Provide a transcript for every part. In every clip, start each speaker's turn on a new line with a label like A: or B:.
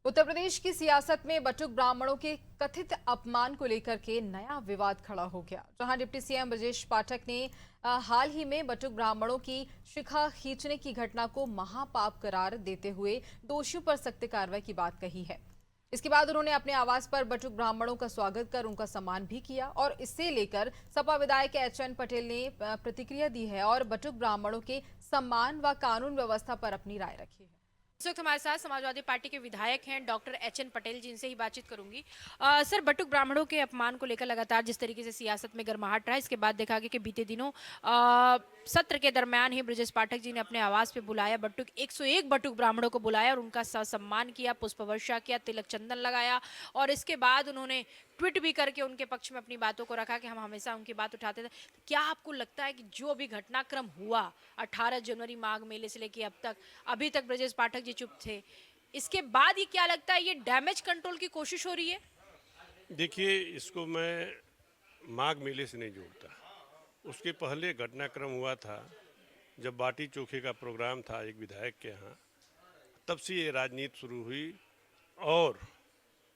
A: उत्तर प्रदेश की सियासत में बटुक ब्राह्मणों के कथित अपमान को लेकर के नया विवाद खड़ा हो गया, जहां डिप्टी सीएम ब्रजेश पाठक ने हाल ही में बटुक ब्राह्मणों की शिखा खींचने की घटना को महापाप करार देते हुए दोषियों पर सख्त कार्रवाई की बात कही है। इसके बाद उन्होंने अपने आवास पर बटुक ब्राह्मणों का स्वागत कर उनका सम्मान भी किया और इससे लेकर सपा विधायक एचएन पटेल ने प्रतिक्रिया दी है और बटुक ब्राह्मणों के सम्मान व कानून व्यवस्था पर अपनी राय रखी है।
B: इस वक्त हमारे साथ समाजवादी पार्टी के विधायक हैं डॉक्टर एचएन पटेल जी, इनसे ही बातचीत करूंगी। सर, बटुक ब्राह्मणों के अपमान को लेकर लगातार जिस तरीके से सियासत में गर्माहट रहा, इसके बाद देखा गया कि बीते दिनों सत्र के दरमियान ही ब्रजेश पाठक जी ने अपने आवास पे बुलाया 101 बटुक ब्राह्मणों को बुलाया और उनका सम्मान किया, पुष्प वर्षा किया, तिलक चंदन लगाया और इसके बाद उन्होंने ट्वीट भी करके उनके पक्ष में अपनी बातों को रखा कि हम हमेशा उनकी बात उठाते थे। तो क्या आपको लगता है कि जो भी घटनाक्रम हुआ 18 जनवरी माघ मेले से लेकर अब तक, अभी तक ब्रजेश पाठक जी चुप थे, इसके बाद ये क्या लगता है, ये डैमेज कंट्रोल की कोशिश हो रही है?
C: देखिए, इसको मैं माघ मेले से नहीं जोड़ता। उसके पहले घटनाक्रम हुआ था जब बाटी चोखे का प्रोग्राम था एक विधायक के यहाँ, तब से ये राजनीति शुरू हुई और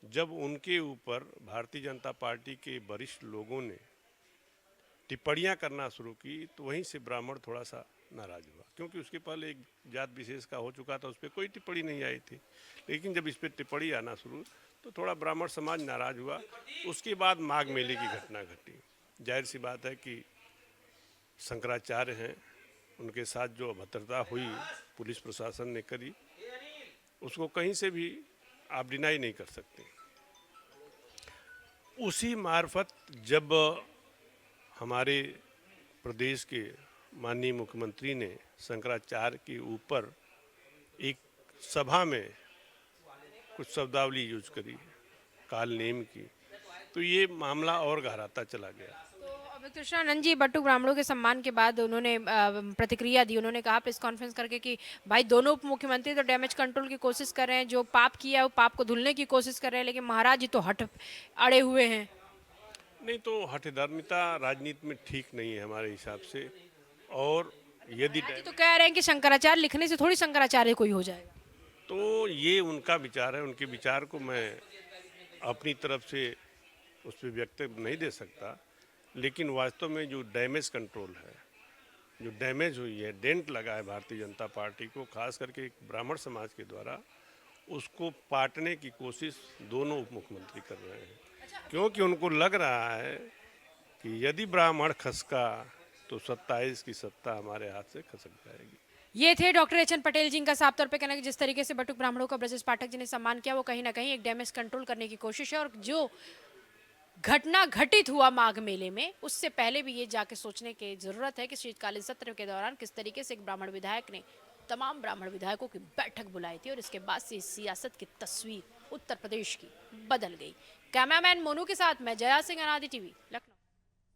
C: जब उनके ऊपर भारतीय जनता पार्टी के वरिष्ठ लोगों ने टिप्पणियां करना शुरू की तो वहीं से ब्राह्मण थोड़ा सा नाराज हुआ, क्योंकि उसके पहले एक जात विशेष का हो चुका था, उस पर कोई टिप्पणी नहीं आई थी। लेकिन जब इस पर टिप्पणी आना शुरू तो थोड़ा ब्राह्मण समाज नाराज हुआ। उसके बाद माघ मेले की घटना घटी। जाहिर सी बात है कि शंकराचार्य हैं, उनके साथ जो अभद्रता हुई पुलिस प्रशासन ने करी, उसको कहीं से भी आप डिनाई नहीं कर सकते। उसी मार्फत जब हमारे प्रदेश के माननीय मुख्यमंत्री ने शंकराचार्य के ऊपर एक सभा में कुछ शब्दावली यूज करी, काल नेम की, तो ये मामला और गहराता चला गया।
B: अब कृष्णानंद जी बटुक ब्राह्मणों के सम्मान के बाद उन्होंने प्रतिक्रिया दी। उन्होंने कहा प्रेस कॉन्फ्रेंस करके कि भाई दोनों उप मुख्यमंत्री तो डैमेज कंट्रोल की कोशिश कर रहे हैं, जो पाप किया है वो पाप को धुलने की कोशिश कर रहे हैं, लेकिन महाराज जी तो हट अड़े हुए हैं।
C: नहीं, तो हठधर्मिता राजनीति में ठीक नहीं है हमारे हिसाब से। और यदि
B: तो कह रहे हैं कि शंकराचार्य लिखने से थोड़ी शंकराचार्य कोई हो जाएगा।
C: तो ये उनका विचार है, उनके विचार को मैं अपनी तरफ से उस पर व्यक्त नहीं दे सकता। लेकिन वास्तव में जो डैमेज कंट्रोल है, जो डैमेज हुई है, डेंट लगा है भारतीय जनता पार्टी को, खास करके एक ब्राह्मण समाज के द्वारा, उसको पाटने की कोशिश दोनों उप मुख्यमंत्री कर रहे हैं। क्योंकि उनको लग रहा है कि यदि ब्राह्मण खसका तो 27 की सत्ता हमारे हाथ से खसक जाएगी।
B: ये थे डॉक्टर एचएन पटेल जी का साफ तौर पे कहना कि जिस तरीके से बटुक ब्राह्मणों का ब्रजेश पाठक जी ने सम्मान किया वो कहीं ना कहीं एक डैमेज कंट्रोल करने की कोशिश है, और जो घटना घटित हुआ माघ मेले में उससे पहले भी ये जाके सोचने की जरूरत है कि शीतकालीन सत्र के दौरान किस तरीके से एक ब्राह्मण विधायक ने तमाम ब्राह्मण विधायकों की बैठक बुलाई थी और इसके बाद से सियासत की तस्वीर उत्तर प्रदेश की बदल गई। कैमरामैन मोनू के साथ मैं जया सिंह, अनादि टीवी, लखनऊ।